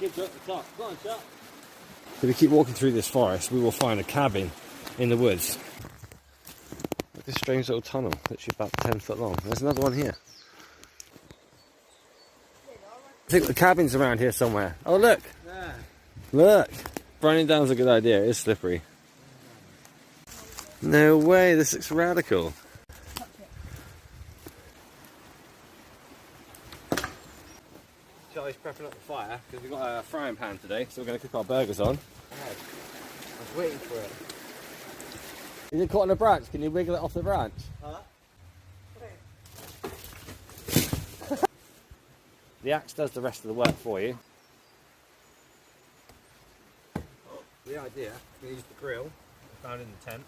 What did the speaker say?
kids are at the top. Go on, Chuck. If we keep walking through this forest, we will find a cabin in the woods. Look, this strange little tunnel, literally about 10 foot long. There's another one here. I think the cabin's around here somewhere. Oh, look! Yeah. Look! Running down's a good idea, it is slippery. No way, this looks radical. Charlie's prepping up the fire because we've got a frying pan today, so we're going to cook our burgers on. I was waiting for it. Is it caught on a branch? Can you wiggle it off the branch? Huh? The axe does the rest of the work for you. The idea, we use the grill found in the tent.